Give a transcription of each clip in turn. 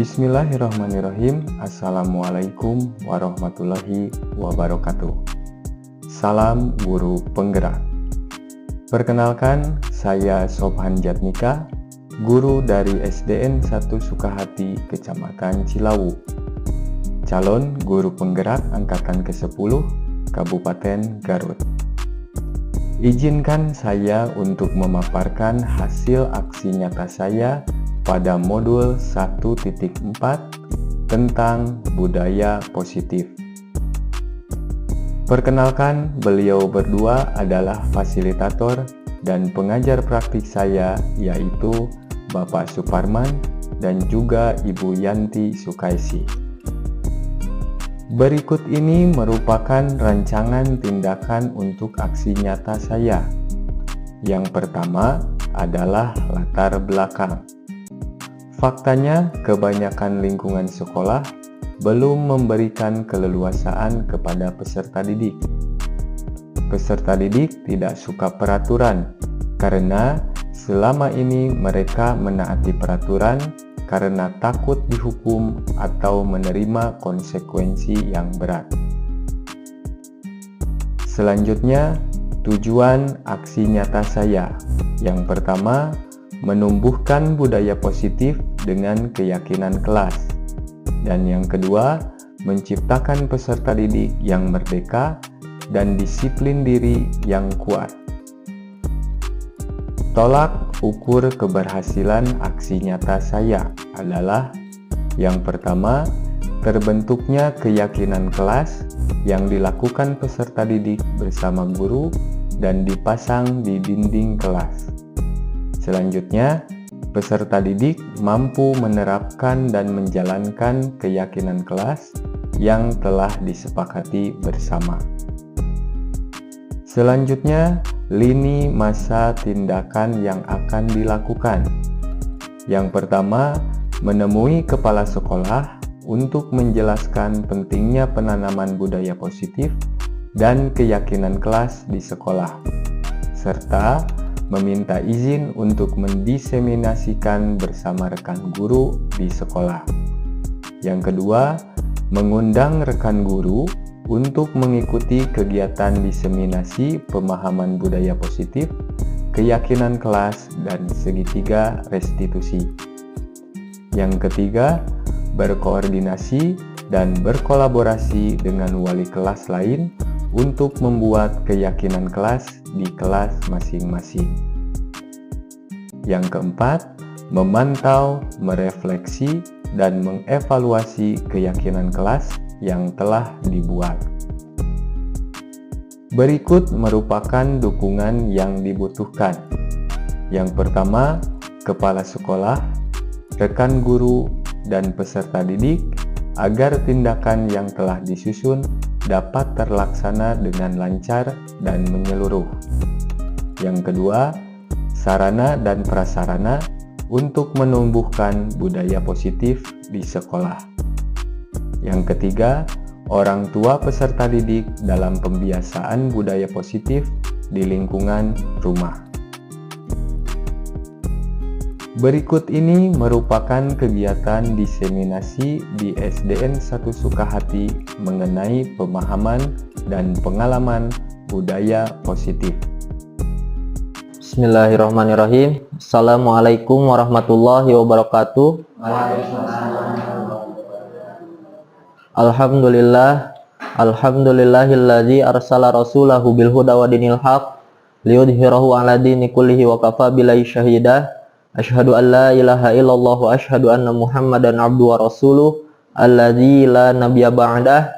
Bismillahirrahmanirrahim. Assalamualaikum warahmatullahi wabarakatuh. Salam guru penggerak. Perkenalkan, saya Sobhan Jatnika, guru dari SDN 1 Sukahati, Kecamatan Cilawu. Calon guru penggerak angkatan ke-10, Kabupaten Garut. Izinkan saya untuk memaparkan hasil aksi nyata saya pada modul 1.4 tentang budaya positif. Perkenalkan, beliau berdua adalah fasilitator dan pengajar praktik saya, yaitu Bapak Suparman dan juga Ibu Yanti Sukaisi. Berikut ini merupakan rancangan tindakan untuk aksi nyata saya. Yang pertama adalah latar belakang. Faktanya, kebanyakan lingkungan sekolah belum memberikan keleluasaan kepada peserta didik. Peserta didik tidak suka peraturan karena selama ini mereka menaati peraturan karena takut dihukum atau menerima konsekuensi yang berat. Selanjutnya, tujuan aksi nyata saya. Yang pertama, menumbuhkan budaya positif dengan keyakinan kelas. Dan yang kedua, menciptakan peserta didik yang merdeka dan disiplin diri yang kuat. Tolak ukur keberhasilan aksi nyata saya adalah yang pertama, terbentuknya keyakinan kelas yang dilakukan peserta didik bersama guru dan dipasang di dinding kelas. Selanjutnya, peserta didik mampu menerapkan dan menjalankan keyakinan kelas yang telah disepakati bersama. Selanjutnya, lini masa tindakan yang akan dilakukan. Yang pertama, menemui kepala sekolah untuk menjelaskan pentingnya penanaman budaya positif dan keyakinan kelas di sekolah, serta meminta izin untuk mendiseminasikan bersama rekan guru di sekolah. Yang kedua, mengundang rekan guru untuk mengikuti kegiatan diseminasi pemahaman budaya positif, keyakinan kelas, dan segitiga restitusi. Yang ketiga, berkoordinasi dan berkolaborasi dengan wali kelas lain untuk membuat keyakinan kelas di kelas masing-masing. Yang keempat, memantau, merefleksi, dan mengevaluasi keyakinan kelas yang telah dibuat. Berikut merupakan dukungan yang dibutuhkan. Yang pertama, kepala sekolah, rekan guru, dan peserta didik agar tindakan yang telah disusun dapat terlaksana dengan lancar dan menyeluruh. Yang kedua, sarana dan prasarana untuk menumbuhkan budaya positif di sekolah. Yang ketiga, orang tua peserta didik dalam pembiasaan budaya positif di lingkungan rumah. Berikut ini merupakan kegiatan diseminasi di SDN 1 Sukahati mengenai pemahaman dan pengalaman budaya positif. Bismillahirrahmanirrahim. Assalamualaikum warahmatullahi wabarakatuh. Alhamdulillah. Alhamdulillahilladzi arsala rasulahu bil huda wa dinil haq liyudhhirahu 'ala dini kullihi wa kafa billahi syahida. Asyhadu an la ilaha illallah wa asyhadu anna Muhammadan abduhu wa rasuluh alladzi la nabiyya ba'dah.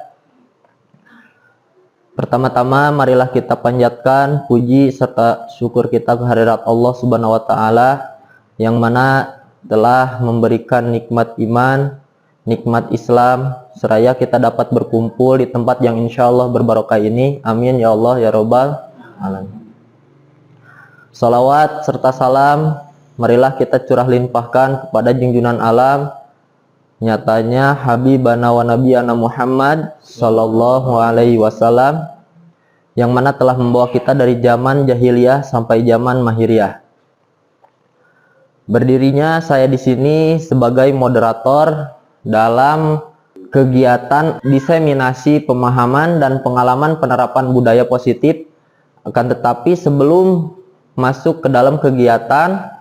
Pertama-tama marilah kita panjatkan puji serta syukur kita kehadirat Allah Subhanahu wa taala yang mana telah memberikan nikmat iman, nikmat Islam, seraya kita dapat berkumpul di tempat yang insyaallah berbarokah ini. Amin ya Allah ya Rabbal alamin. Salawat serta salam marilah kita curah limpahkan kepada junjungan alam, nyatanya Habibana wa Nabiyana Muhammad Sallallahu Alaihi Wasallam, yang mana telah membawa kita dari zaman jahiliyah sampai zaman mahiriyah. Berdirinya saya di sini sebagai moderator dalam kegiatan diseminasi pemahaman dan pengalaman penerapan budaya positif. Akan tetapi sebelum masuk ke dalam kegiatan,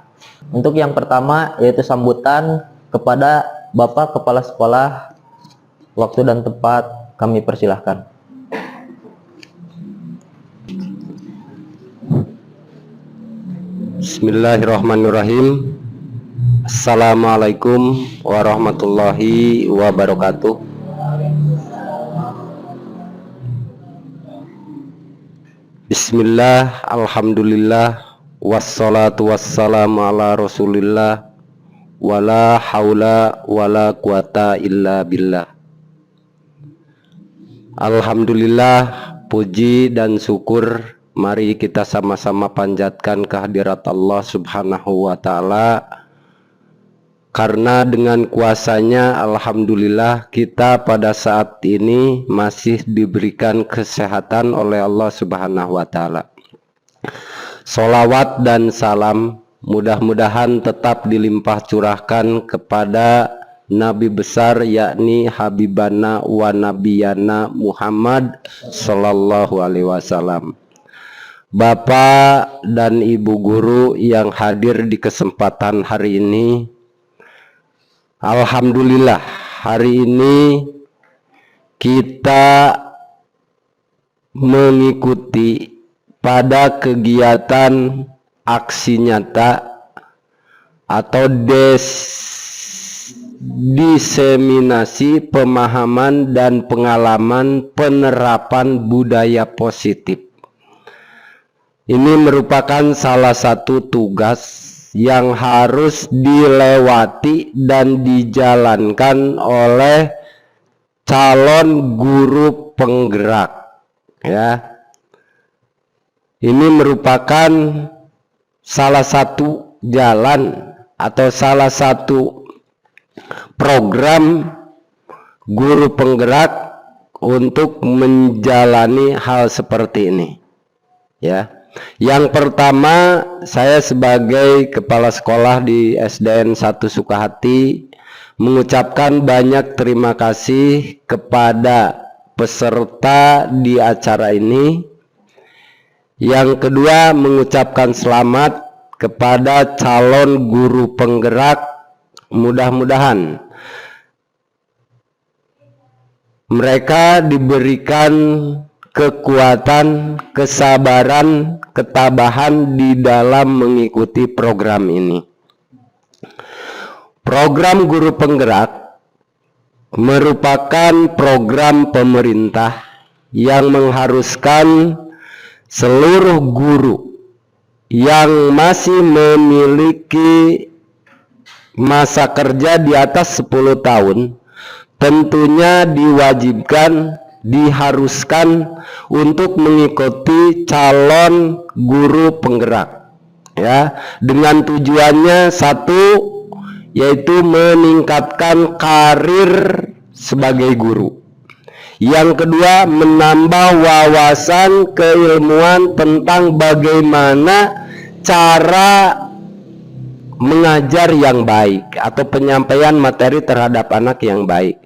untuk yang pertama yaitu sambutan kepada Bapak Kepala Sekolah. Waktu dan tempat kami persilahkan. Bismillahirrahmanirrahim. Assalamualaikum warahmatullahi wabarakatuh. Bismillah, alhamdulillah, wassalatu wassalamu ala rasulillah, wala haula wala quwata illa billah. Alhamdulillah, puji dan syukur mari kita sama-sama panjatkan kehadirat Allah Subhanahu wa Ta'ala, karena dengan kuasanya alhamdulillah kita pada saat ini masih diberikan kesehatan oleh Allah Subhanahu wa Ta'ala. Sholawat dan salam mudah-mudahan tetap dilimpah curahkan kepada Nabi besar, yakni Habibana wa Nabiyana Muhammad Sallallahu Alaihi Wasallam. Bapak dan Ibu guru yang hadir di kesempatan hari ini, alhamdulillah hari ini kita mengikuti pada kegiatan aksi nyata atau diseminasi pemahaman dan pengalaman penerapan budaya positif. Ini merupakan salah satu tugas yang harus dilewati dan dijalankan oleh calon guru penggerak, ya. Ini merupakan salah satu jalan atau salah satu program guru penggerak untuk menjalani hal seperti ini, ya. Yang pertama, saya sebagai kepala sekolah di SDN 1 Sukahati mengucapkan banyak terima kasih kepada peserta di acara ini. Yang kedua, mengucapkan selamat kepada calon guru penggerak. Mudah-mudahan mereka diberikan kekuatan, kesabaran, ketabahan di dalam mengikuti program ini. Program guru penggerak merupakan program pemerintah yang mengharuskan seluruh guru yang masih memiliki masa kerja di atas 10 tahun tentunya diwajibkan, diharuskan untuk mengikuti calon guru penggerak, ya, dengan tujuannya satu, yaitu meningkatkan karir sebagai guru. Yang kedua, menambah wawasan keilmuan tentang bagaimana cara mengajar yang baik atau penyampaian materi terhadap anak yang baik.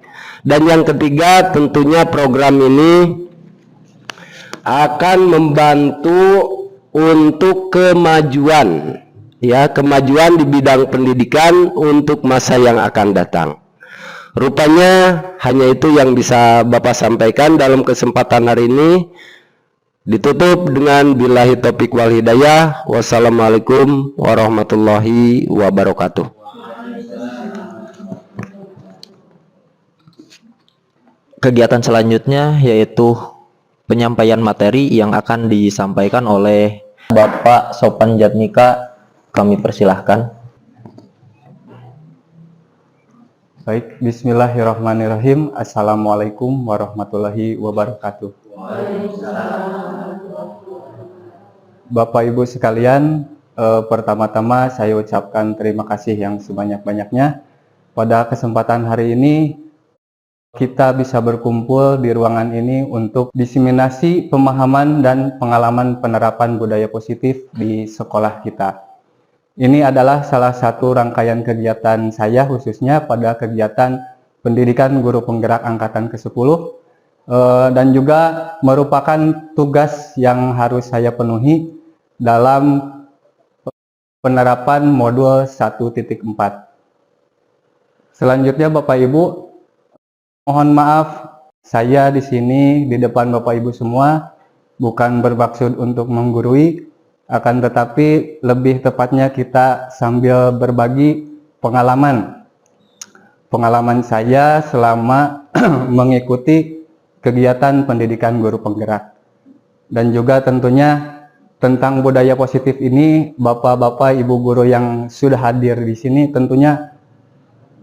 Dan yang ketiga, tentunya program ini akan membantu untuk kemajuan, ya, kemajuan di bidang pendidikan untuk masa yang akan datang. Rupanya hanya itu yang bisa Bapak sampaikan dalam kesempatan hari ini. Ditutup dengan billahi taufiq wal hidayah. Wassalamualaikum warahmatullahi wabarakatuh. Kegiatan selanjutnya yaitu penyampaian materi yang akan disampaikan oleh Bapak Sopan Jatnika. Kami persilahkan. Baik, bismillahirrahmanirrahim. Assalamualaikum warahmatullahi wabarakatuh. Bapak Ibu sekalian, pertama-tama saya ucapkan terima kasih yang sebanyak-banyaknya. Pada kesempatan hari ini kita bisa berkumpul di ruangan ini untuk diseminasi pemahaman dan pengalaman penerapan budaya positif di sekolah kita. Ini adalah salah satu rangkaian kegiatan saya khususnya pada kegiatan pendidikan guru penggerak angkatan ke-10 dan juga merupakan tugas yang harus saya penuhi dalam penerapan modul 1.4. Selanjutnya Bapak Ibu, mohon maaf saya di sini di depan Bapak Ibu semua bukan bermaksud untuk menggurui, akan tetapi lebih tepatnya kita sambil berbagi pengalaman saya selama mengikuti kegiatan pendidikan guru penggerak. Dan juga tentunya tentang budaya positif ini, Bapak-bapak, Ibu guru yang sudah hadir di sini, tentunya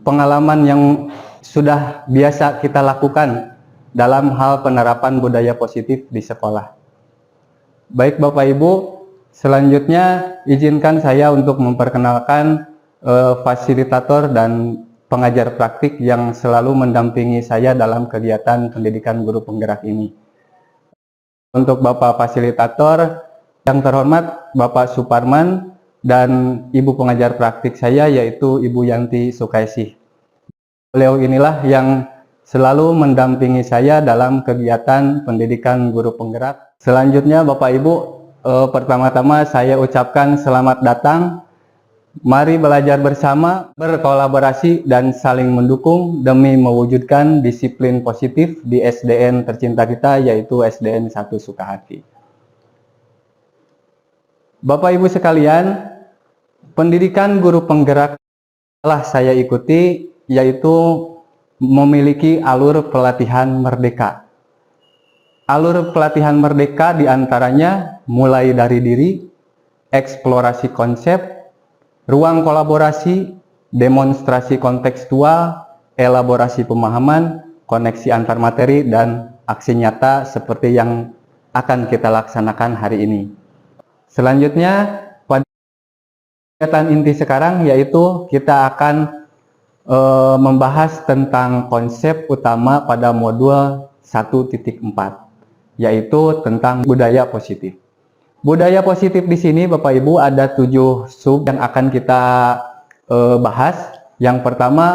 pengalaman yang sudah biasa kita lakukan dalam hal penerapan budaya positif di sekolah. Baik Bapak Ibu, selanjutnya izinkan saya untuk memperkenalkan fasilitator dan pengajar praktik yang selalu mendampingi saya dalam kegiatan pendidikan guru penggerak ini. Untuk Bapak fasilitator yang terhormat Bapak Suparman dan Ibu pengajar praktik saya yaitu Ibu Yanti Sukaisi. Beliau inilah yang selalu mendampingi saya dalam kegiatan pendidikan guru penggerak. Selanjutnya Bapak Ibu, pertama-tama saya ucapkan selamat datang. Mari belajar bersama, berkolaborasi dan saling mendukung demi mewujudkan disiplin positif di SDN tercinta kita yaitu SDN 1 Sukahati. Bapak Ibu sekalian, pendidikan guru penggerak telah saya ikuti yaitu memiliki alur pelatihan merdeka. Alur pelatihan merdeka diantaranya mulai dari diri, eksplorasi konsep, ruang kolaborasi, demonstrasi kontekstual, elaborasi pemahaman, koneksi antar materi, dan aksi nyata seperti yang akan kita laksanakan hari ini. Selanjutnya, pada kegiatan inti sekarang yaitu kita akan membahas tentang konsep utama pada modul 1.4, yaitu tentang budaya positif. Budaya positif di sini Bapak Ibu ada 7 sub yang akan kita bahas. Yang pertama,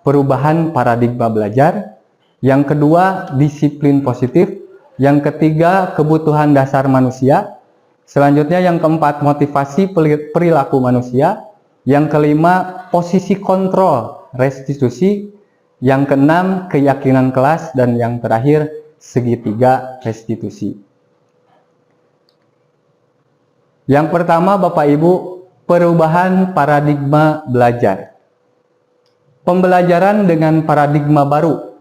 perubahan paradigma belajar. Yang kedua, disiplin positif. Yang ketiga, kebutuhan dasar manusia. Selanjutnya yang keempat, motivasi perilaku manusia. Yang kelima, posisi kontrol restitusi. Yang keenam, keyakinan kelas. Dan yang terakhir, segitiga restitusi. Yang pertama Bapak Ibu, perubahan paradigma belajar. Pembelajaran dengan paradigma baru.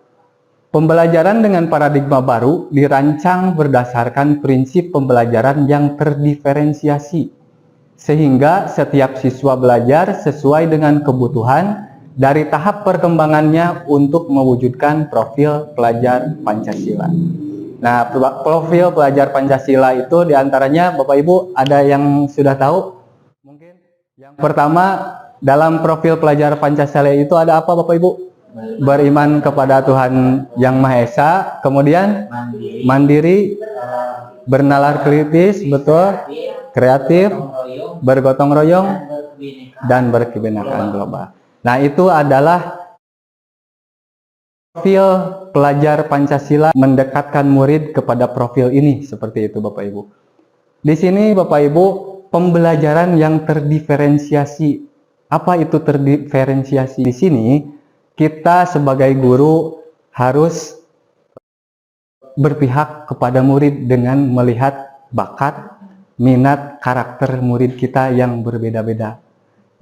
Pembelajaran dengan paradigma baru dirancang berdasarkan prinsip pembelajaran yang terdiferensiasi, sehingga setiap siswa belajar sesuai dengan kebutuhan dari tahap perkembangannya untuk mewujudkan profil pelajar Pancasila. Nah, profil pelajar Pancasila itu diantaranya Bapak Ibu ada yang sudah tahu? Mungkin yang pertama dalam profil pelajar Pancasila itu ada apa Bapak Ibu? Beriman kepada Tuhan Yang Maha Esa, kemudian mandiri, bernalar kritis, betul, kreatif, bergotong royong, dan berkebinekaan global. Nah, itu adalah profil pelajar Pancasila mendekatkan murid kepada profil ini, seperti itu Bapak Ibu. Di sini Bapak Ibu, pembelajaran yang terdiferensiasi. Apa itu terdiferensiasi? Di sini kita sebagai guru harus berpihak kepada murid dengan melihat bakat, minat, karakter murid kita yang berbeda-beda.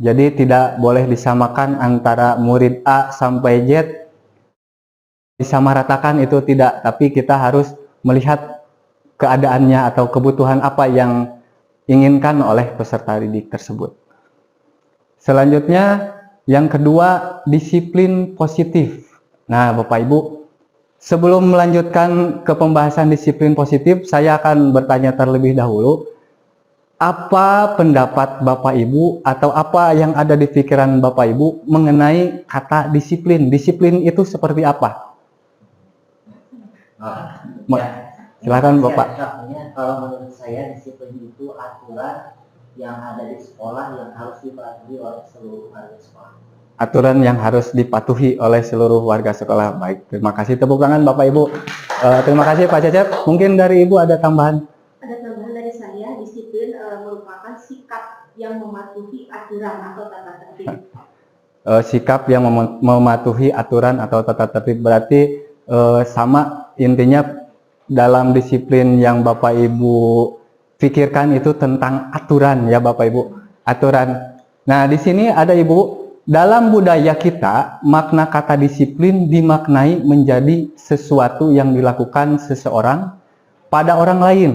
Jadi tidak boleh disamakan antara murid A sampai Z, disamaratakan itu tidak, tapi kita harus melihat keadaannya atau kebutuhan apa yang inginkan oleh peserta didik tersebut. Selanjutnya, yang kedua, disiplin positif. Nah, Bapak Ibu, sebelum melanjutkan ke pembahasan disiplin positif, saya akan bertanya terlebih dahulu, apa pendapat Bapak Ibu atau apa yang ada di pikiran Bapak Ibu mengenai kata disiplin? Disiplin itu seperti apa? Ya, Silakan Bapak. Kalau menurut saya disiplin itu aturan yang ada di sekolah yang harus dipatuhi oleh seluruh warga sekolah. Aturan yang harus dipatuhi oleh seluruh warga sekolah. Baik, terima kasih, tepuk tangan Bapak Ibu. Terima kasih Pak Cecep. Mungkin dari Ibu ada tambahan? Ada tambahan dari saya, disiplin merupakan sikap yang mematuhi aturan atau tata tertib. Sikap yang mematuhi aturan atau tata tertib, berarti sama intinya dalam disiplin yang Bapak Ibu pikirkan itu tentang aturan ya Bapak Ibu, aturan. Nah, di sini ada Ibu, dalam budaya kita makna kata disiplin dimaknai menjadi sesuatu yang dilakukan seseorang pada orang lain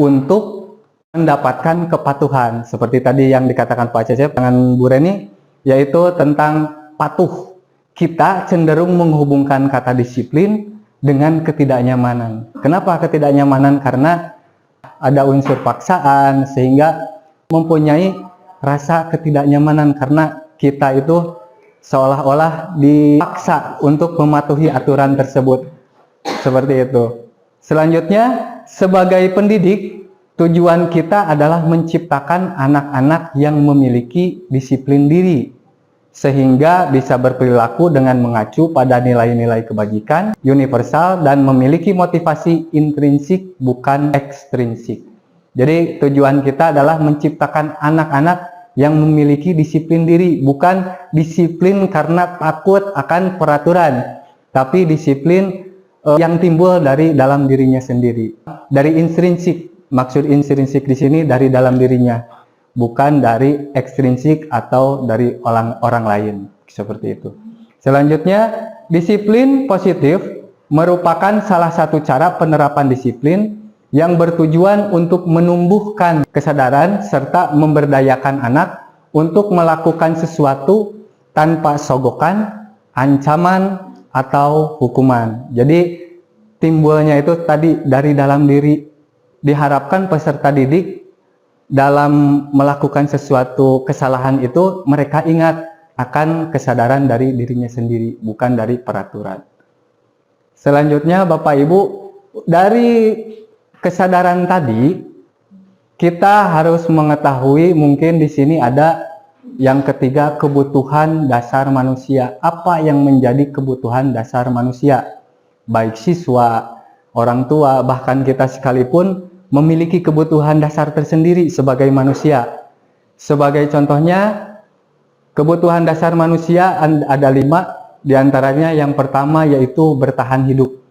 untuk mendapatkan kepatuhan, seperti tadi yang dikatakan Pak Cecep dengan Bu Reni, yaitu tentang patuh. Kita cenderung menghubungkan kata disiplin dengan ketidaknyamanan. Kenapa ketidaknyamanan? Karena ada unsur paksaan sehingga mempunyai rasa ketidaknyamanan karena kita itu seolah-olah dipaksa untuk mematuhi aturan tersebut. Seperti itu. Selanjutnya, sebagai pendidik, tujuan kita adalah menciptakan anak-anak yang memiliki disiplin diri, sehingga bisa berperilaku dengan mengacu pada nilai-nilai kebajikan universal dan memiliki motivasi intrinsik bukan ekstrinsik. Jadi tujuan kita adalah menciptakan anak-anak yang memiliki disiplin diri, bukan disiplin karena takut akan peraturan, tapi disiplin yang timbul dari dalam dirinya sendiri, dari intrinsik. Maksud intrinsik di sini dari dalam dirinya, bukan dari ekstrinsik atau dari orang lain, seperti itu. Selanjutnya, disiplin positif merupakan salah satu cara penerapan disiplin yang bertujuan untuk menumbuhkan kesadaran serta memberdayakan anak untuk melakukan sesuatu tanpa sogokan, ancaman, atau hukuman. Jadi timbulnya itu tadi dari dalam diri. Diharapkan peserta didik dalam melakukan sesuatu kesalahan itu mereka ingat akan kesadaran dari dirinya sendiri, bukan dari peraturan. Selanjutnya Bapak Ibu, dari kesadaran tadi kita harus mengetahui, mungkin di sini ada yang ketiga, kebutuhan dasar manusia. Apa yang menjadi kebutuhan dasar manusia? Baik siswa, orang tua, bahkan kita sekalipun memiliki kebutuhan dasar tersendiri sebagai manusia. Sebagai contohnya, kebutuhan dasar manusia ada 5, diantaranya yang pertama yaitu bertahan hidup.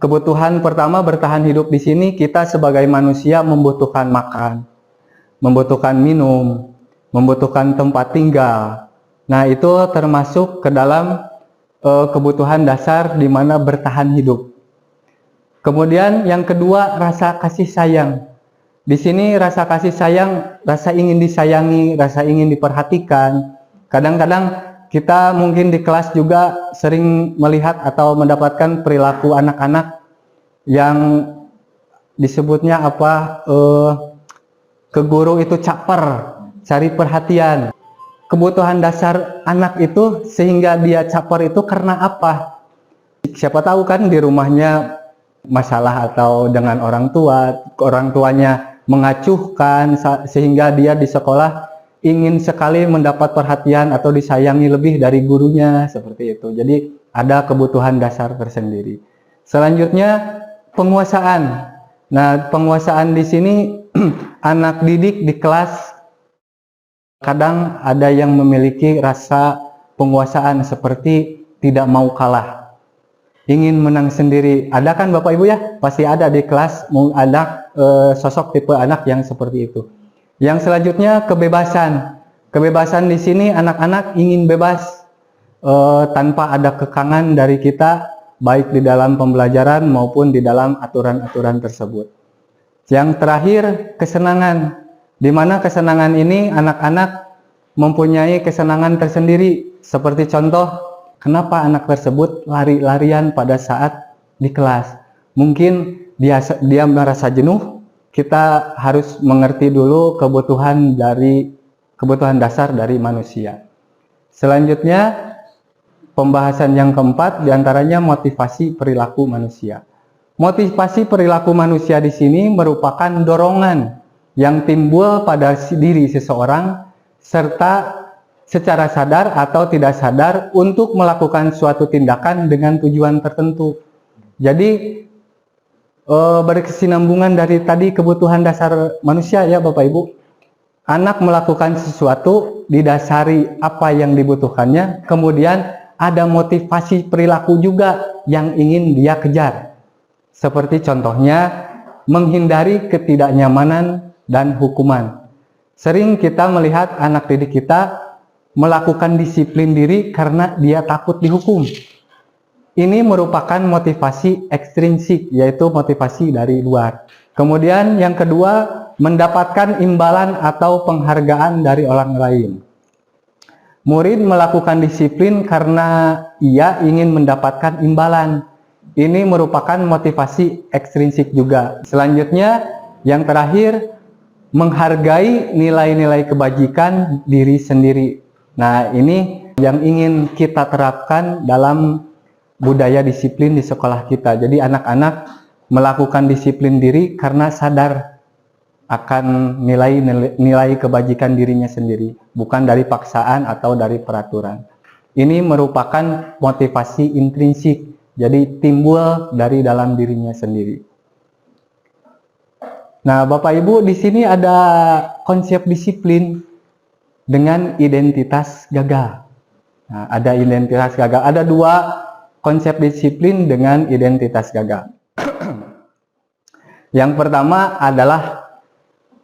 Kebutuhan pertama bertahan hidup di sini, kita sebagai manusia membutuhkan makan, membutuhkan minum, membutuhkan tempat tinggal. Nah, itu termasuk ke dalam kebutuhan dasar di mana bertahan hidup. Kemudian yang kedua, rasa kasih sayang. Di sini rasa kasih sayang, rasa ingin disayangi, rasa ingin diperhatikan. Kadang-kadang kita mungkin di kelas juga sering melihat atau mendapatkan perilaku anak-anak yang disebutnya apa, ke guru itu caper, cari perhatian. Kebutuhan dasar anak itu sehingga dia caper itu karena apa? Siapa tahu kan di rumahnya masalah atau dengan orang tuanya mengacuhkan sehingga dia di sekolah ingin sekali mendapat perhatian atau disayangi lebih dari gurunya, seperti itu. Jadi ada kebutuhan dasar tersendiri. Selanjutnya penguasaan. Nah, penguasaan di sini anak didik di kelas kadang ada yang memiliki rasa penguasaan seperti tidak mau kalah, ingin menang sendiri. Ada kan Bapak Ibu ya? Pasti ada di kelas ada sosok tipe anak yang seperti itu. Yang selanjutnya kebebasan. Kebebasan di sini anak-anak ingin bebas tanpa ada kekangan dari kita, baik di dalam pembelajaran maupun di dalam aturan-aturan tersebut. Yang terakhir, kesenangan. Di mana kesenangan ini anak-anak mempunyai kesenangan tersendiri. Seperti contoh, kenapa anak tersebut lari-larian pada saat di kelas? Mungkin dia merasa jenuh. Kita harus mengerti dulu kebutuhan dasar dari manusia. Selanjutnya, pembahasan yang keempat diantaranya motivasi perilaku manusia. Motivasi perilaku manusia di sini merupakan dorongan yang timbul pada diri seseorang serta secara sadar atau tidak sadar untuk melakukan suatu tindakan dengan tujuan tertentu. Jadi berkesinambungan dari tadi kebutuhan dasar manusia ya Bapak Ibu. Anak melakukan sesuatu didasari apa yang dibutuhkannya, kemudian ada motivasi perilaku juga yang ingin dia kejar. Seperti contohnya menghindari ketidaknyamanan dan hukuman. Sering kita melihat anak didik kita melakukan disiplin diri karena dia takut dihukum. Ini merupakan motivasi ekstrinsik, yaitu motivasi dari luar. Kemudian yang kedua, mendapatkan imbalan atau penghargaan dari orang lain. Murid melakukan disiplin karena ia ingin mendapatkan imbalan. Ini merupakan motivasi ekstrinsik juga. Selanjutnya, yang terakhir, menghargai nilai-nilai kebajikan diri sendiri. Nah, ini yang ingin kita terapkan dalam budaya disiplin di sekolah kita. Jadi anak-anak melakukan disiplin diri karena sadar akan nilai kebajikan dirinya sendiri, bukan dari paksaan atau dari peraturan. Ini merupakan motivasi intrinsik, jadi timbul dari dalam dirinya sendiri. Nah, Bapak Ibu, di sini ada konsep disiplin dengan identitas gagal. Nah, ada identitas gagal. Ada dua konsep disiplin dengan identitas gagal. Yang pertama adalah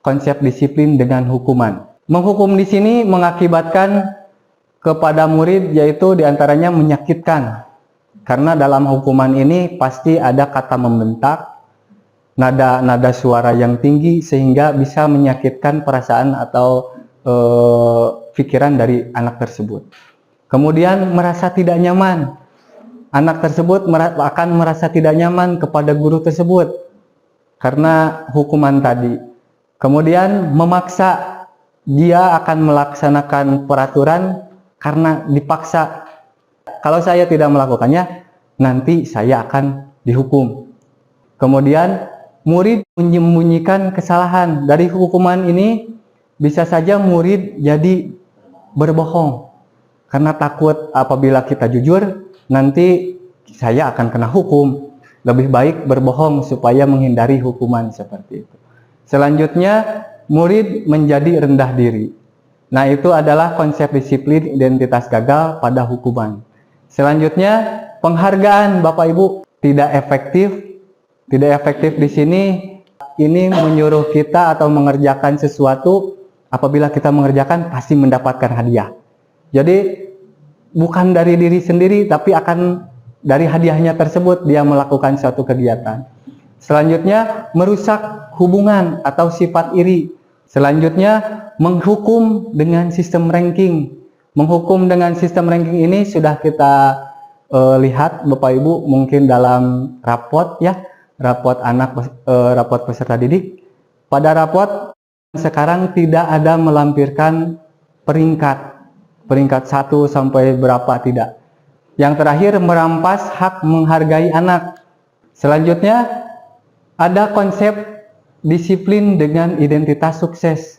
konsep disiplin dengan hukuman. Menghukum di sini mengakibatkan kepada murid yaitu diantaranya menyakitkan. Karena dalam hukuman ini pasti ada kata membentak, nada suara yang tinggi sehingga bisa menyakitkan perasaan atau pikiran dari anak tersebut. Kemudian merasa tidak nyaman. Anak tersebut akan merasa tidak nyaman kepada guru tersebut karena hukuman tadi. Kemudian memaksa, dia akan melaksanakan peraturan karena dipaksa. Kalau saya tidak melakukannya, nanti saya akan dihukum. Kemudian murid menyembunyikan kesalahan. Dari hukuman ini bisa saja murid jadi berbohong karena takut apabila kita jujur nanti saya akan kena hukum. Lebih baik berbohong supaya menghindari hukuman seperti itu. Selanjutnya, murid menjadi rendah diri. Nah, itu adalah konsep disiplin identitas gagal pada hukuman. Selanjutnya, penghargaan Bapak Ibu tidak efektif. Tidak efektif di sini, ini menyuruh kita atau mengerjakan sesuatu, apabila kita mengerjakan pasti mendapatkan hadiah. Jadi, bukan dari diri sendiri, tapi akan dari hadiahnya tersebut dia melakukan suatu kegiatan. Selanjutnya, merusak hubungan atau sifat iri. Selanjutnya, menghukum dengan sistem ranking. Menghukum dengan sistem ranking ini sudah kita lihat Bapak Ibu mungkin dalam rapot ya, rapot rapot peserta didik. Pada rapot sekarang tidak ada melampirkan peringkat 1 sampai berapa, tidak. Yang terakhir, merampas hak menghargai anak. Selanjutnya, ada konsep disiplin dengan identitas sukses.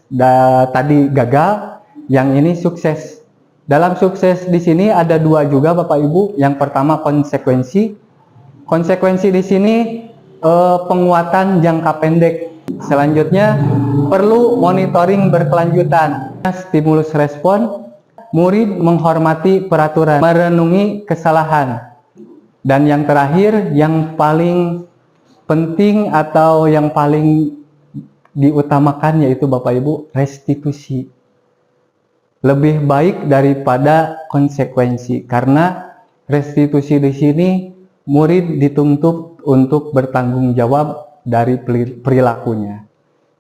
Tadi gagal, yang ini sukses. Dalam sukses di sini ada dua juga Bapak Ibu. Yang pertama konsekuensi. Konsekuensi di sini penguatan jangka pendek. Selanjutnya perlu monitoring berkelanjutan. Stimulus respon, murid menghormati peraturan, merenungi kesalahan. Dan yang terakhir, yang paling penting atau yang paling diutamakan yaitu Bapak Ibu, restitusi. Lebih baik daripada konsekuensi, karena restitusi di sini murid dituntut untuk bertanggung jawab dari perilakunya.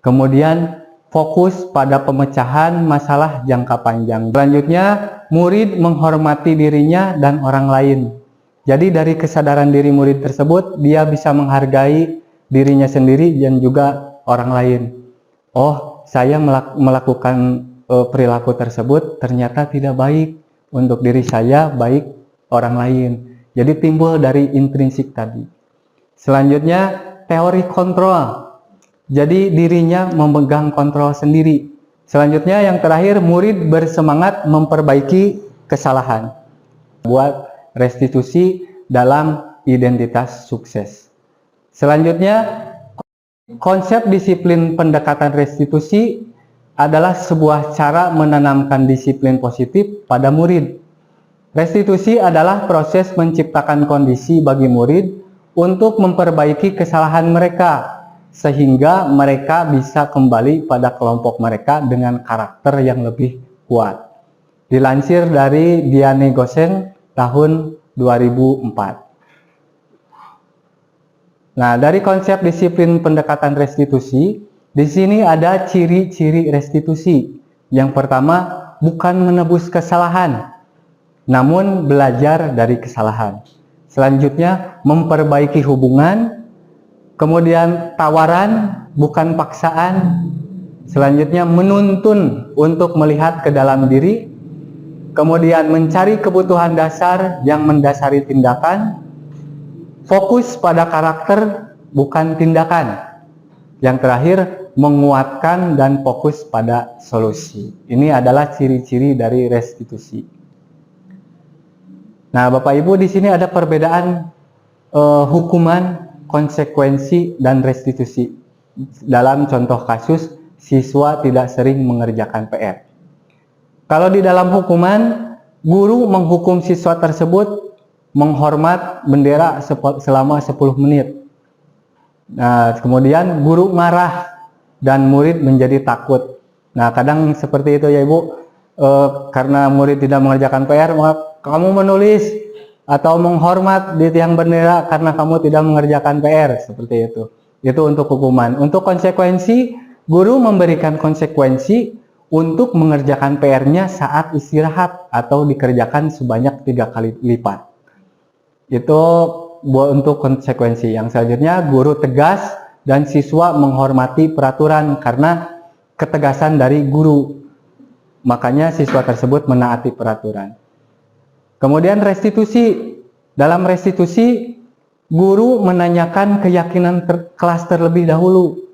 Kemudian fokus pada pemecahan masalah jangka panjang. Selanjutnya, murid menghormati dirinya dan orang lain. Jadi dari kesadaran diri murid tersebut, dia bisa menghargai dirinya sendiri dan juga orang lain. Oh, saya melakukan perilaku tersebut ternyata tidak baik untuk diri saya, baik orang lain. Jadi timbul dari intrinsik tadi. Selanjutnya, teori kontrol. Jadi dirinya memegang kontrol sendiri. Selanjutnya yang terakhir, murid bersemangat memperbaiki kesalahan. Buat restitusi dalam identitas sukses. Selanjutnya, konsep disiplin pendekatan restitusi adalah sebuah cara menanamkan disiplin positif pada murid. Restitusi adalah proses menciptakan kondisi bagi murid untuk memperbaiki kesalahan mereka, sehingga mereka bisa kembali pada kelompok mereka dengan karakter yang lebih kuat. Dilansir dari Diane Gosen tahun 2004. Nah, dari konsep disiplin pendekatan restitusi, di sini ada ciri-ciri restitusi. Yang pertama, bukan menebus kesalahan, namun belajar dari kesalahan. Selanjutnya, memperbaiki hubungan. Kemudian tawaran, bukan paksaan. Selanjutnya menuntun untuk melihat ke dalam diri. Kemudian mencari kebutuhan dasar yang mendasari tindakan. Fokus pada karakter, bukan tindakan. Yang terakhir, menguatkan dan fokus pada solusi. Ini adalah ciri-ciri dari restitusi. Nah, Bapak Ibu, di sini ada perbedaan hukuman, konsekuensi, dan restitusi. Dalam contoh kasus, siswa tidak sering mengerjakan PR. Kalau di dalam hukuman, guru menghukum siswa tersebut menghormat bendera selama 10 menit. Nah, kemudian guru marah dan murid menjadi takut. Nah, kadang seperti itu ya Ibu, karena murid tidak mengerjakan PR, maka kamu menulis atau menghormat di tiang bendera karena kamu tidak mengerjakan PR, seperti itu. Itu untuk hukuman. Untuk konsekuensi, guru memberikan konsekuensi untuk mengerjakan PR-nya saat istirahat atau dikerjakan sebanyak 3 kali lipat. Itu untuk konsekuensi. Yang selanjutnya, guru tegas dan siswa menghormati peraturan karena ketegasan dari guru. Makanya siswa tersebut menaati peraturan. Kemudian restitusi. Dalam restitusi, guru menanyakan keyakinan kelas terlebih dahulu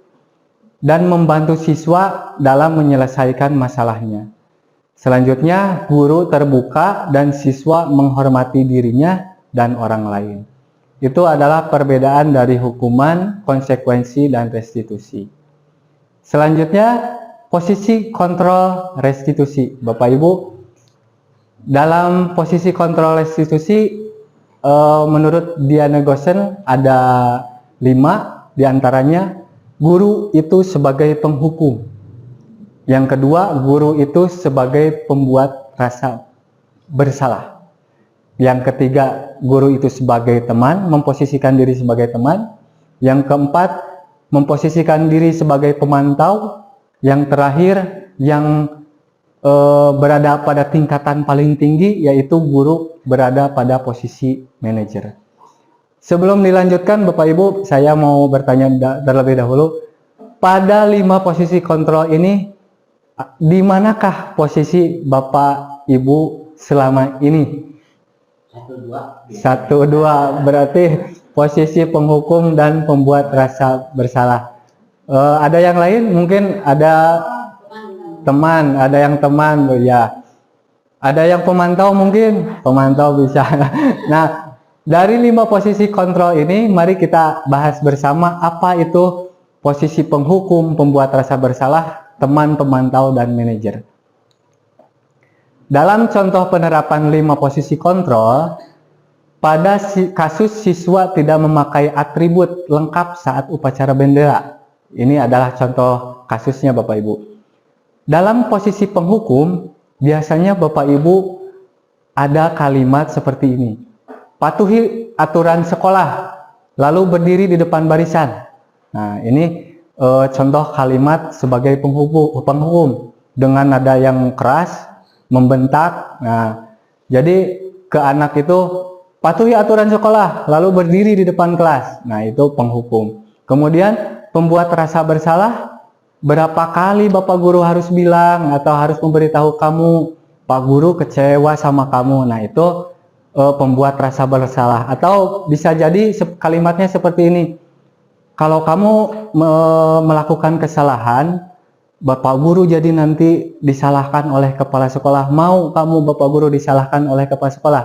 dan membantu siswa dalam menyelesaikan masalahnya. Selanjutnya, guru terbuka dan siswa menghormati dirinya dan orang lain. Itu adalah perbedaan dari hukuman, konsekuensi, dan restitusi. Selanjutnya, posisi kontrol restitusi. Bapak Ibu, dalam posisi kontrol restitusi, menurut Diane Gosen ada 5, diantaranya guru itu sebagai penghukum. Yang kedua, guru itu sebagai pembuat rasa bersalah. Yang ketiga, guru itu sebagai teman, memposisikan diri sebagai teman. Yang keempat, memposisikan diri sebagai pemantau. Yang terakhir, yang berada pada tingkatan paling tinggi, yaitu guru berada pada posisi manajer. Sebelum dilanjutkan, Bapak Ibu, saya mau bertanya terlebih dahulu. Pada 5 posisi kontrol ini, di manakah posisi Bapak Ibu selama ini? 1, 2, berarti posisi penghukum dan pembuat rasa bersalah. Ada yang lain? Mungkin ada teman, ada yang teman, ya. Ada yang pemantau mungkin? Pemantau bisa. Nah, dari 5 posisi kontrol ini, mari kita bahas bersama apa itu posisi penghukum, pembuat rasa bersalah, teman, pemantau, dan manajer. Dalam contoh penerapan 5 posisi kontrol, pada kasus siswa tidak memakai atribut lengkap saat upacara bendera. Ini adalah contoh kasusnya Bapak Ibu. Dalam posisi penghukum, biasanya Bapak Ibu ada kalimat seperti ini. Patuhi aturan sekolah, lalu berdiri di depan barisan. Nah, ini contoh kalimat sebagai penghukum dengan nada yang keras, membentak. Nah, jadi ke anak itu, patuhi aturan sekolah, lalu berdiri di depan kelas. Nah, itu penghukum. Kemudian pembuat rasa bersalah, berapa kali Bapak Guru harus bilang atau harus memberitahu kamu, Pak Guru kecewa sama kamu. Nah, itu pembuat rasa bersalah. Atau bisa jadi kalimatnya seperti ini. kalau kamu melakukan kesalahan, Bapak Guru jadi nanti disalahkan oleh kepala sekolah. Mau kamu Bapak Guru disalahkan oleh kepala sekolah?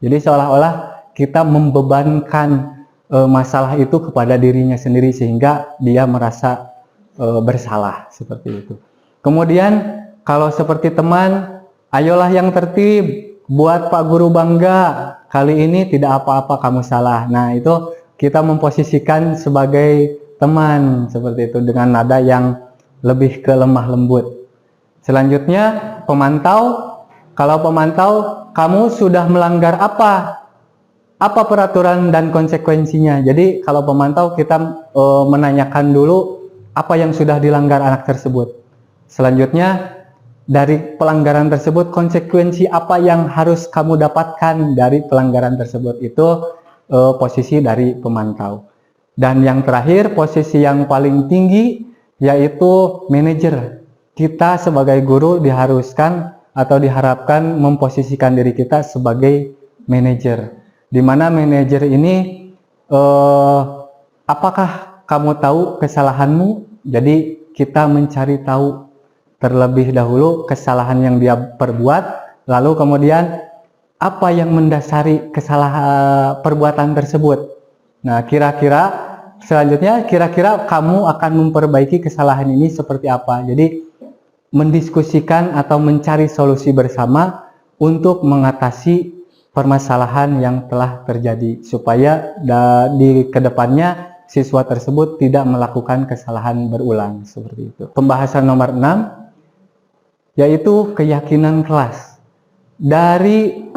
Jadi seolah-olah kita membebankan masalah itu kepada dirinya sendiri sehingga dia merasa bersalah seperti itu. Kemudian kalau seperti teman, ayolah yang tertib, buat Pak Guru bangga. Kali ini tidak apa-apa kamu salah. Nah, itu kita memposisikan sebagai teman seperti itu dengan nada yang lebih ke lemah lembut. Selanjutnya pemantau. Kalau pemantau, kamu sudah melanggar apa? Apa peraturan dan konsekuensinya? Jadi kalau pemantau kita menanyakan dulu apa yang sudah dilanggar anak tersebut. Selanjutnya dari pelanggaran tersebut, konsekuensi apa yang harus kamu dapatkan dari pelanggaran tersebut. Itu posisi dari pemantau. Dan yang terakhir, posisi yang paling tinggi yaitu manajer. Kita sebagai guru diharuskan atau diharapkan memposisikan diri kita sebagai manajer. Di mana manajer ini apakah kamu tahu kesalahanmu? Jadi kita mencari tahu terlebih dahulu kesalahan yang dia perbuat, lalu kemudian apa yang mendasari kesalahan perbuatan tersebut. Nah, selanjutnya kira-kira kamu akan memperbaiki kesalahan ini seperti apa. Jadi mendiskusikan atau mencari solusi bersama untuk mengatasi permasalahan yang telah terjadi supaya di kedepannya siswa tersebut tidak melakukan kesalahan berulang seperti itu. Pembahasan nomor 6 yaitu keyakinan kelas. Dari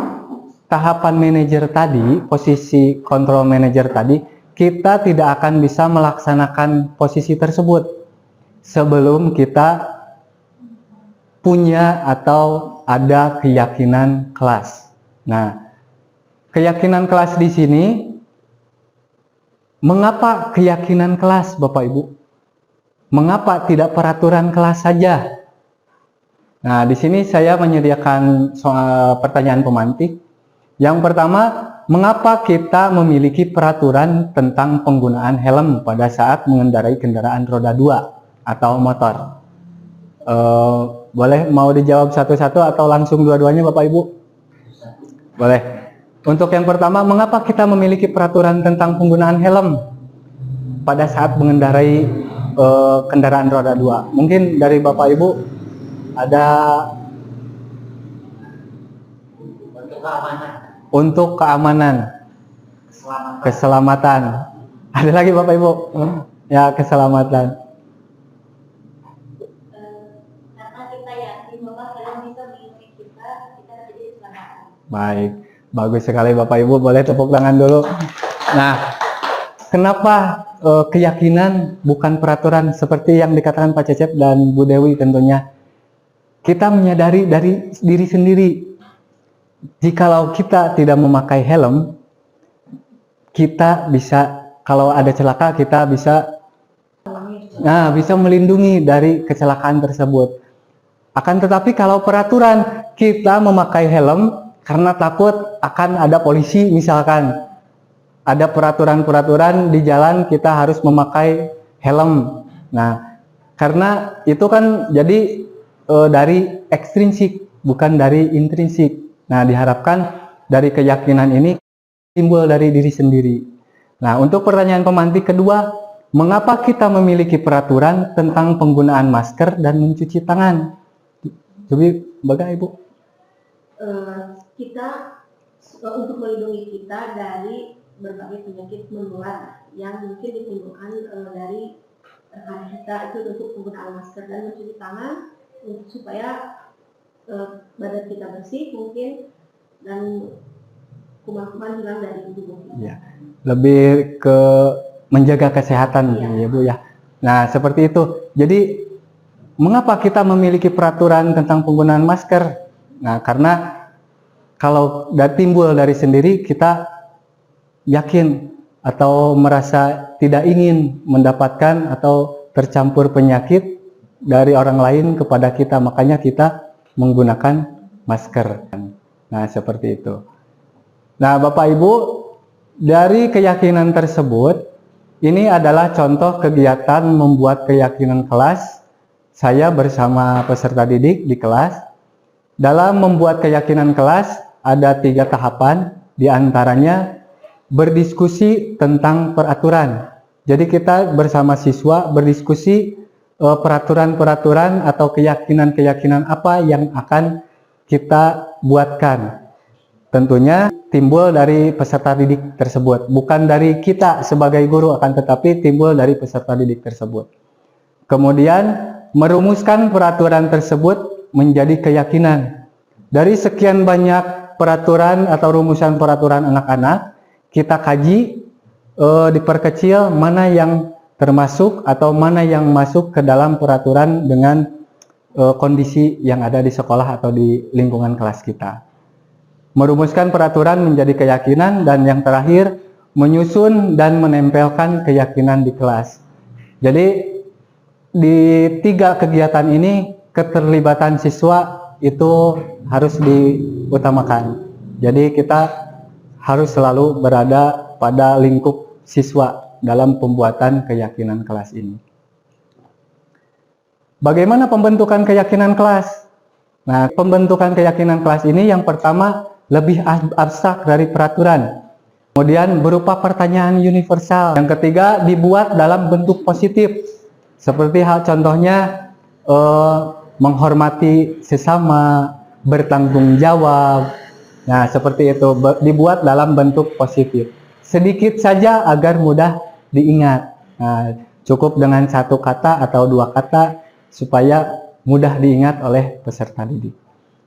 tahapan manajer tadi, posisi kontrol manajer tadi, kita tidak akan bisa melaksanakan posisi tersebut sebelum kita punya atau ada keyakinan kelas. Nah, keyakinan kelas di sini, mengapa keyakinan kelas, Bapak Ibu? Mengapa tidak peraturan kelas saja? Nah, di sini saya menyediakan soal pertanyaan pemantik. Yang pertama, mengapa kita memiliki peraturan tentang penggunaan helm pada saat mengendarai kendaraan roda 2 atau motor? Boleh mau dijawab satu-satu atau langsung dua-duanya Bapak Ibu? Boleh. Untuk yang pertama, mengapa kita memiliki peraturan tentang penggunaan helm pada saat mengendarai kendaraan roda 2? Mungkin dari Bapak Ibu ada untuk keamanan, keselamatan. Ada lagi Bapak Ibu? Ya, keselamatan. Karena kita yakin bahwa helm bisa melindungi kita terjadi kecelakaan. Baik, bagus sekali Bapak Ibu, boleh tepuk tangan dulu. Nah, kenapa keyakinan bukan peraturan seperti yang dikatakan Pak Cecep dan Bu Dewi tentunya? Kita menyadari dari diri sendiri, jikalau kita tidak memakai helm, kita bisa, kalau ada celaka, kita bisa melindungi dari kecelakaan tersebut. Akan tetapi kalau peraturan kita memakai helm karena takut akan ada polisi misalkan, ada peraturan-peraturan di jalan kita harus memakai helm. Nah, karena itu kan jadi dari ekstrinsik, bukan dari intrinsik. Nah, diharapkan dari keyakinan ini timbul dari diri sendiri. Nah, untuk pertanyaan pemantik kedua, mengapa kita memiliki peraturan tentang penggunaan masker dan mencuci tangan? Jadi, bagaimana Ibu? Kita untuk melindungi kita dari berbagai penyakit menular yang mungkin ditimbulkan dari rekan kita, itu untuk penggunaan masker dan mencuci tangan supaya badan kita bersih mungkin dan kuman-kuman hilang dari tubuh kita. Ya, lebih ke menjaga kesehatan ya Bu ya. Nah, seperti itu. Jadi mengapa kita memiliki peraturan tentang penggunaan masker? Nah, karena kalau timbul dari sendiri, kita yakin atau merasa tidak ingin mendapatkan atau tercampur penyakit dari orang lain kepada kita, makanya kita menggunakan masker. Nah, seperti itu. Nah, Bapak Ibu, dari keyakinan tersebut, Ini adalah contoh kegiatan membuat keyakinan kelas. Saya bersama peserta didik di kelas. Dalam membuat keyakinan kelas ada 3 tahapan, di antaranya berdiskusi tentang peraturan. Jadi kita bersama siswa berdiskusi peraturan-peraturan atau keyakinan-keyakinan apa yang akan kita buatkan. Tentunya timbul dari peserta didik tersebut, bukan dari kita sebagai guru, akan tetapi timbul dari peserta didik tersebut. Kemudian merumuskan peraturan tersebut menjadi keyakinan. Dari sekian banyak peraturan atau rumusan peraturan anak-anak, kita kaji, diperkecil mana yang termasuk atau mana yang masuk ke dalam peraturan dengan kondisi yang ada di sekolah atau di lingkungan kelas kita. Merumuskan peraturan menjadi keyakinan, dan yang terakhir menyusun dan menempelkan keyakinan di kelas. Jadi di 3 kegiatan ini keterlibatan siswa itu harus diutamakan. Jadi kita harus selalu berada pada lingkup siswa dalam pembuatan keyakinan kelas ini. Bagaimana pembentukan keyakinan kelas? Nah, pembentukan keyakinan kelas ini yang pertama lebih abstrak dari peraturan. Kemudian berupa pertanyaan universal. Yang ketiga dibuat dalam bentuk positif. Seperti hal contohnya menghormati sesama, bertanggung jawab. Nah, seperti itu dibuat dalam bentuk positif. Sedikit saja agar mudah diingat. Nah, cukup dengan 1 kata atau 2 kata supaya mudah diingat oleh peserta didik.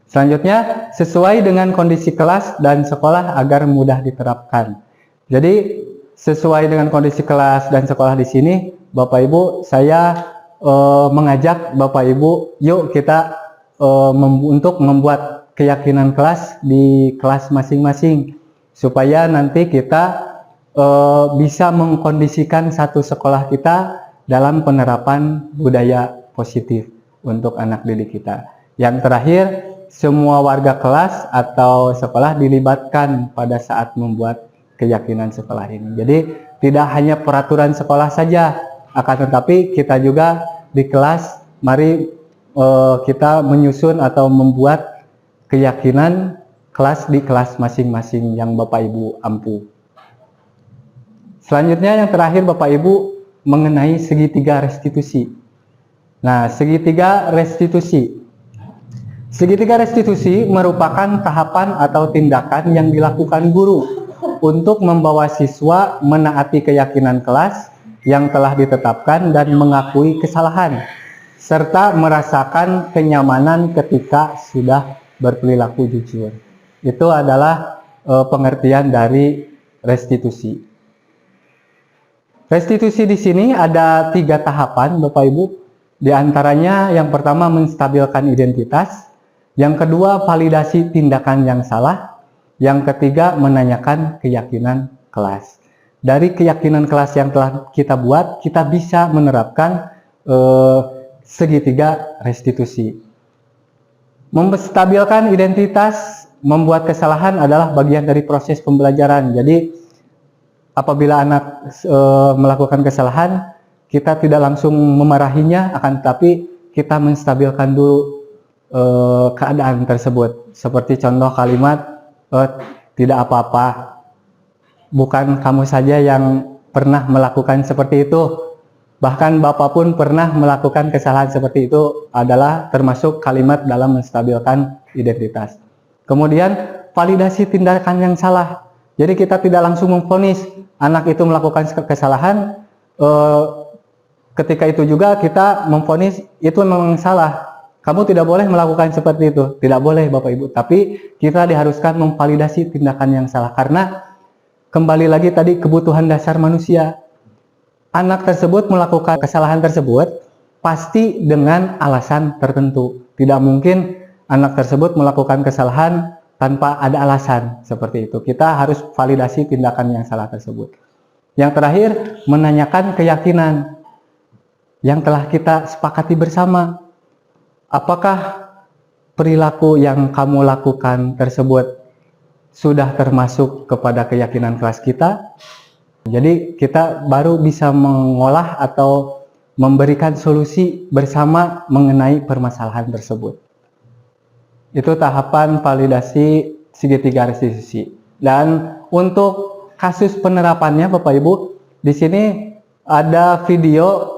Selanjutnya, sesuai dengan kondisi kelas dan sekolah agar mudah diterapkan. Jadi, sesuai dengan kondisi kelas dan sekolah di sini, Bapak Ibu, saya mengajak Bapak Ibu, yuk kita untuk membuat keyakinan kelas di kelas masing-masing, supaya nanti kita bisa mengkondisikan satu sekolah kita dalam penerapan budaya positif untuk anak didik kita. Yang terakhir, semua warga kelas atau sekolah dilibatkan pada saat membuat keyakinan sekolah ini. Jadi tidak hanya peraturan sekolah saja, akan tetapi kita juga di kelas, mari kita menyusun atau membuat keyakinan kelas di kelas masing-masing yang Bapak Ibu ampu. Selanjutnya yang terakhir Bapak Ibu mengenai segitiga restitusi. Nah, segitiga restitusi. Segitiga restitusi merupakan tahapan atau tindakan yang dilakukan guru untuk membawa siswa menaati keyakinan kelas yang telah ditetapkan dan mengakui kesalahan, serta merasakan kenyamanan ketika sudah berperilaku jujur. Itu adalah pengertian dari restitusi. Restitusi di sini ada 3 tahapan, Bapak Ibu. Di antaranya yang pertama menstabilkan identitas, yang kedua validasi tindakan yang salah, yang ketiga menanyakan keyakinan kelas. Dari keyakinan kelas yang telah kita buat, kita bisa menerapkan segitiga restitusi. Menstabilkan identitas, membuat kesalahan adalah bagian dari proses pembelajaran. Jadi apabila anak melakukan kesalahan, kita tidak langsung memarahinya, akan tetapi kita menstabilkan dulu keadaan tersebut. Seperti contoh kalimat, tidak apa-apa, bukan kamu saja yang pernah melakukan seperti itu, bahkan Bapak pun pernah melakukan kesalahan seperti itu, adalah termasuk kalimat dalam menstabilkan identitas. Kemudian validasi tindakan yang salah. Jadi kita tidak langsung memvonis anak itu melakukan kesalahan, ketika itu juga kita memvonis itu memang salah. Kamu tidak boleh melakukan seperti itu. Tidak boleh Bapak Ibu. Tapi kita diharuskan memvalidasi tindakan yang salah. Karena kembali lagi tadi kebutuhan dasar manusia. Anak tersebut melakukan kesalahan tersebut pasti dengan alasan tertentu. Tidak mungkin anak tersebut melakukan kesalahan tanpa ada alasan seperti itu. Kita harus validasi tindakan yang salah tersebut. Yang terakhir, menanyakan keyakinan yang telah kita sepakati bersama. Apakah perilaku yang kamu lakukan tersebut sudah termasuk kepada keyakinan kelas kita? Jadi kita baru bisa mengolah atau memberikan solusi bersama mengenai permasalahan tersebut. Itu tahapan validasi segitiga restitusi. Dan untuk kasus penerapannya Bapak Ibu, di sini ada video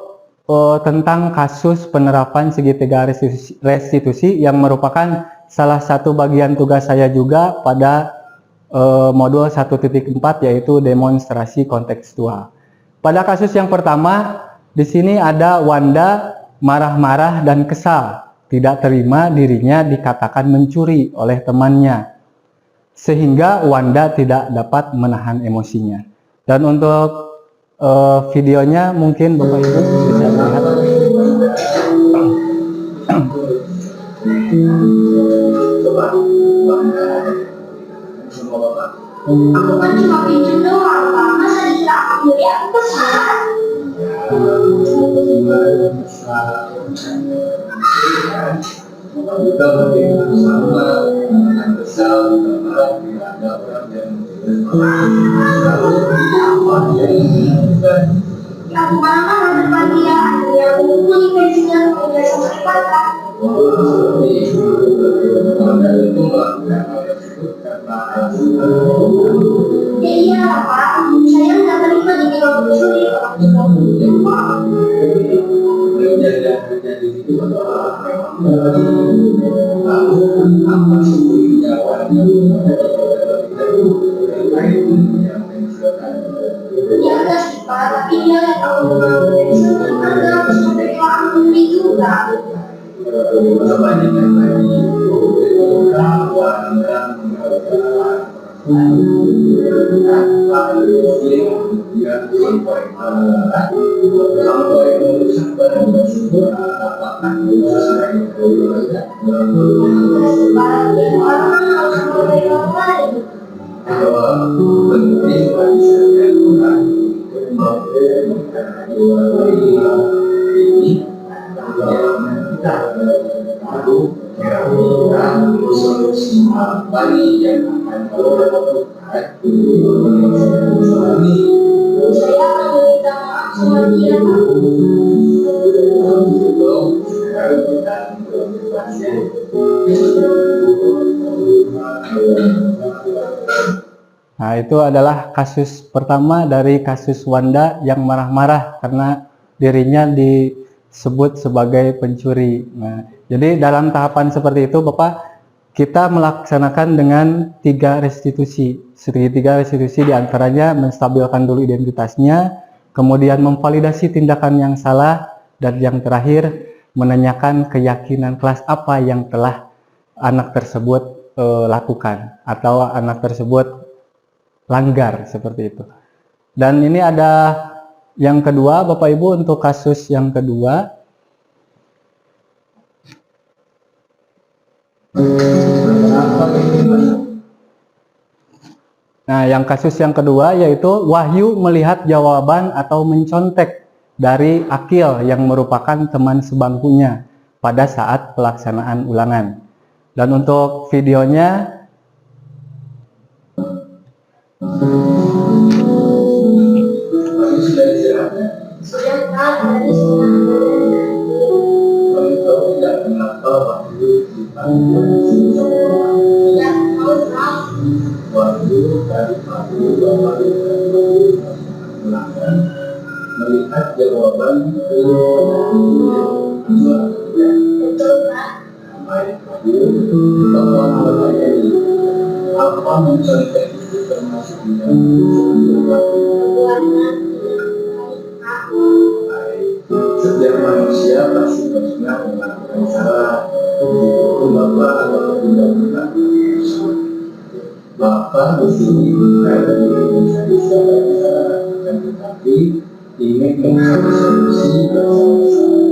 tentang kasus penerapan segitiga restitusi yang merupakan salah satu bagian tugas saya juga pada modul 1.4, yaitu demonstrasi kontekstual. Pada kasus yang pertama, di sini ada Wanda marah-marah dan kesal, tidak terima dirinya dikatakan mencuri oleh temannya, sehingga Wanda tidak dapat menahan emosinya. Dan untuk videonya mungkin Bapak Ibu bisa lihat. Aku kan cuma pinjam doang, Pak. Masa dikira aku jadi aku kesal? Ya aku marah-marah depan dia. Ya aku pukul pensinya udah sama kata. Ya iya Pak, saya nggak terima dibilang mencuri. Ya enggak sih Pak, tapi dia yang tahu mengambil sebenarnya harus memberi orang memberi juga. Nah, itu adalah kasus pertama dari kasus Wanda yang marah-marah karena dirinya disebut sebagai pencuri. Nah, jadi dalam tahapan seperti itu, Bapak, kita melaksanakan dengan 3 restitusi. Segitiga restitusi diantaranya menstabilkan dulu identitasnya, kemudian memvalidasi tindakan yang salah, dan yang terakhir menanyakan keyakinan kelas apa yang telah anak tersebut lakukan atau anak tersebut langgar, seperti itu. Dan ini ada yang kedua, Bapak Ibu, untuk kasus yang kedua. Nah, yang kasus yang kedua yaitu Wahyu melihat jawaban atau mencontek dari Akil yang merupakan teman sebangkunya pada saat pelaksanaan ulangan. Dan untuk videonya melihat jawaban apa mencontek itu termasuk setiap manusia pasti pernah melakukan salah. Bapak atau tidak pernah Bapak di sini bukan mencari siapa yang salah, tetapi ingin mencari solusi bersama-sama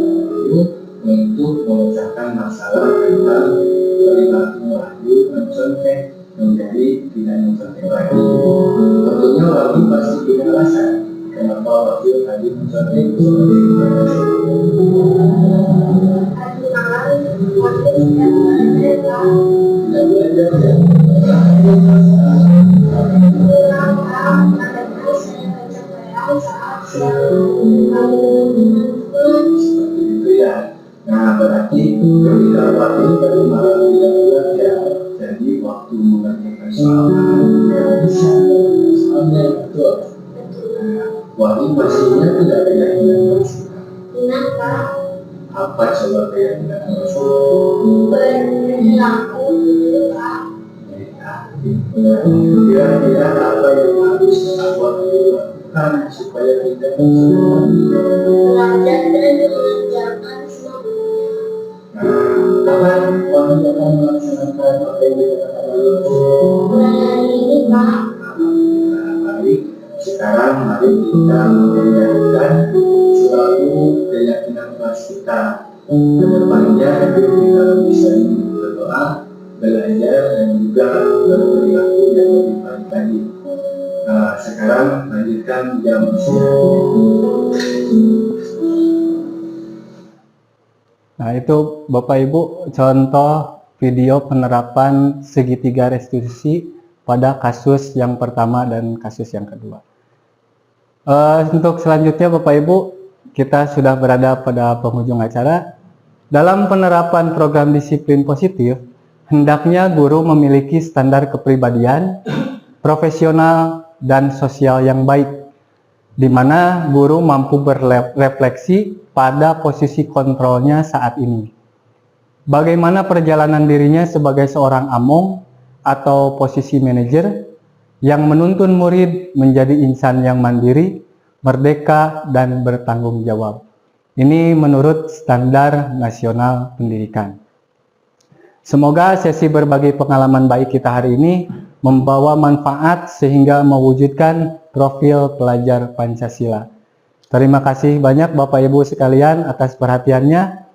untuk memecahkan masalah tentang perilaku Wahyu mencontek menjadi tidak mencontek lagi. Tentunya Wahyu pasti punya alasan kenapa Wahyu tadi mencontek seperti itu. Tidak belajar ya. Nah, berarti ketika waktu dari malam tidak belajar, jadi waktu mengerjakan soal tidak bisa soalnya betul. Waktu masihnya tidak keyakinan bersama. Kenapa? Apa coba keyakinan bersama? Berlaku dulu, Pak. Kira-kira apa yang harus waktu dilakukan supaya kita bisa Belajar dan mengerjakan semuanya. apa waktu akan melaksanakan apa yang kita katakan Mulai hari ini, Pak. baik. Sekarang mari kita menjadikan selalu keyakinan kelas kita. Kedepannya kita bisa berdoa, belajar dan juga berperilaku yang lebih baik lagi. Sekarang lanjutkan jam istirahat. Nah, itu Bapak Ibu contoh video penerapan segitiga restitusi pada kasus yang pertama dan kasus yang kedua. Untuk selanjutnya Bapak Ibu, kita sudah berada pada penghujung acara. Dalam penerapan program disiplin positif, hendaknya guru memiliki standar kepribadian, profesional, dan sosial yang baik, di mana guru mampu berefleksi pada posisi kontrolnya saat ini. Bagaimana perjalanan dirinya sebagai seorang among atau posisi manajer yang menuntun murid menjadi insan yang mandiri, merdeka, dan bertanggung jawab. Ini menurut standar nasional pendidikan. Semoga sesi berbagi pengalaman baik kita hari ini membawa manfaat sehingga mewujudkan profil pelajar Pancasila. Terima kasih banyak Bapak Ibu sekalian atas perhatiannya.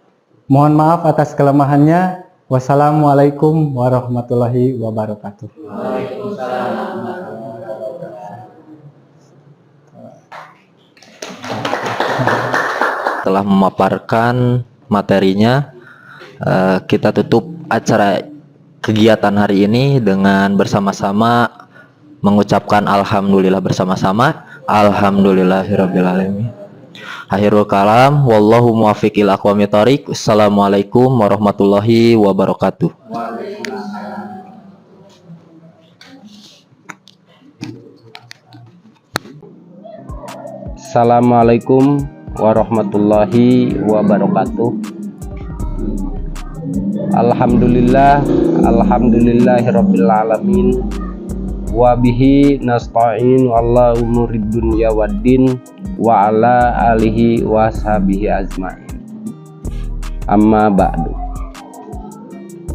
Mohon maaf atas kelemahannya. Wassalamualaikum warahmatullahi wabarakatuh. Telah memaparkan materinya, kita tutup acara kegiatan hari ini dengan bersama-sama mengucapkan alhamdulillah bersama-sama. Alhamdulillahirabbil alamin. Akhirul kalam, wallahu muwaffiq ila aqwamit thoriq. Assalamualaikum warahmatullahi wabarakatuh. Assalamualaikum warahmatullahi wabarakatuh. Alhamdulillah, alhamdulillahirabbil alamin. Wa bihi nasta'in ala umurid dunya waddin wa ala alihi wa sahbihi ajmain. Amma ba'du.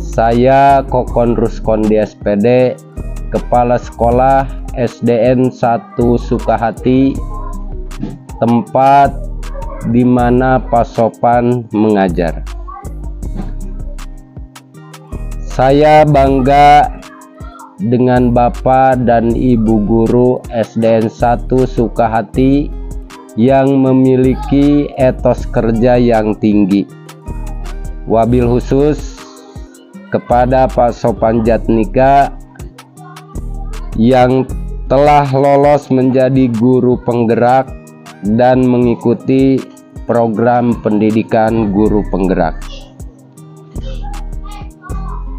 Saya Kokon Ruskondi SPD, Kepala Sekolah SDN 1 Sukahati, tempat di mana Pak Sopan mengajar. Saya bangga dengan Bapak dan Ibu guru SDN 1 Sukahati yang memiliki etos kerja yang tinggi. Wabil khusus kepada Pak Sopan Jatnika yang telah lolos menjadi guru penggerak dan mengikuti program pendidikan guru penggerak.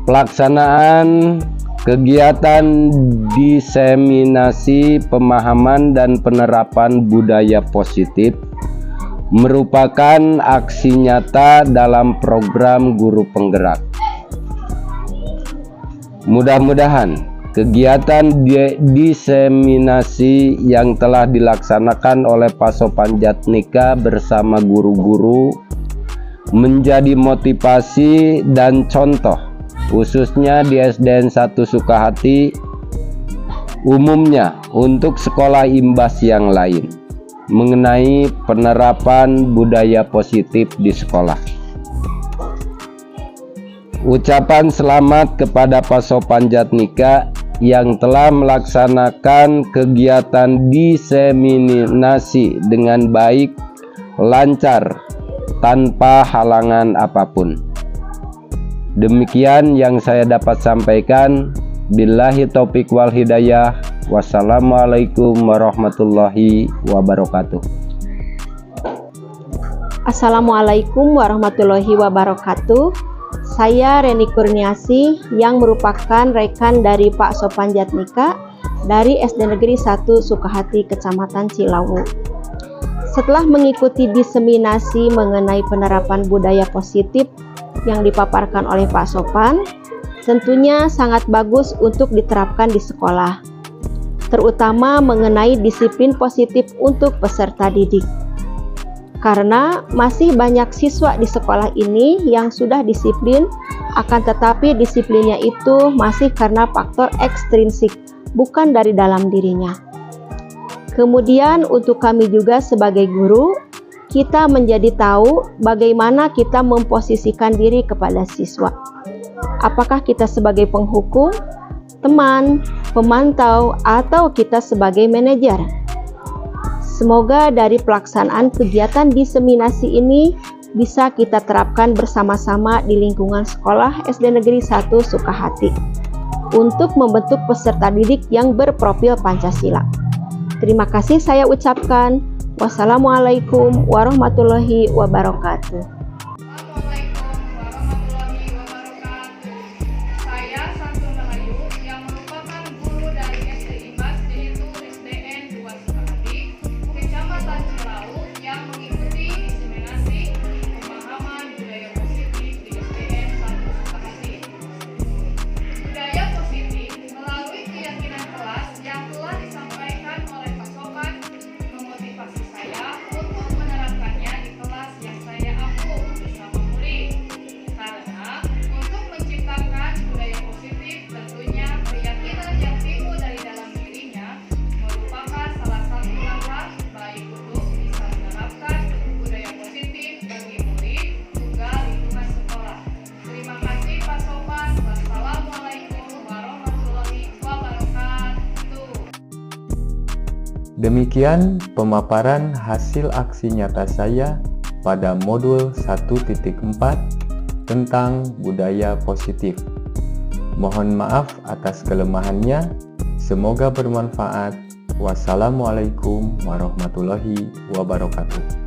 Pelaksanaan kegiatan diseminasi pemahaman dan penerapan budaya positif merupakan aksi nyata dalam program guru penggerak. Mudah-mudahan kegiatan diseminasi yang telah dilaksanakan oleh Pak Sopan Jatnika bersama guru-guru menjadi motivasi dan contoh, khususnya di SDN 1 Sukahati, umumnya untuk sekolah imbas yang lain, mengenai penerapan budaya positif di sekolah. Ucapan selamat kepada Pak Sopan Jatnika yang telah melaksanakan kegiatan diseminasi dengan baik, lancar, tanpa halangan apapun. Demikian yang saya dapat sampaikan. Billahi taufik wal hidayah. Wassalamualaikum warahmatullahi wabarakatuh. Assalamualaikum warahmatullahi wabarakatuh. Saya Reni Kurniasi yang merupakan rekan dari Pak Sopan Jatnika dari SD Negeri 1 Sukahati, Kecamatan Cilawu. Setelah mengikuti diseminasi mengenai penerapan budaya positif yang dipaparkan oleh Pak Sopan, tentunya sangat bagus untuk diterapkan di sekolah, terutama mengenai disiplin positif untuk peserta didik. Karena masih banyak siswa di sekolah ini yang sudah disiplin, akan tetapi disiplinnya itu masih karena faktor ekstrinsik, bukan dari dalam dirinya. Kemudian untuk kami juga sebagai guru, kita menjadi tahu bagaimana kita memposisikan diri kepada siswa. Apakah kita sebagai penghukum, teman, pemantau, atau kita sebagai manajer? Semoga dari pelaksanaan kegiatan diseminasi ini bisa kita terapkan bersama-sama di lingkungan sekolah SD Negeri 1 Sukahati untuk membentuk peserta didik yang berprofil Pancasila. Terima kasih saya ucapkan. Wassalamualaikum warahmatullahi wabarakatuh. Demikian pemaparan hasil aksi nyata saya pada modul 1.4 tentang budaya positif. Mohon maaf atas kelemahannya, semoga bermanfaat. Wassalamualaikum warahmatullahi wabarakatuh.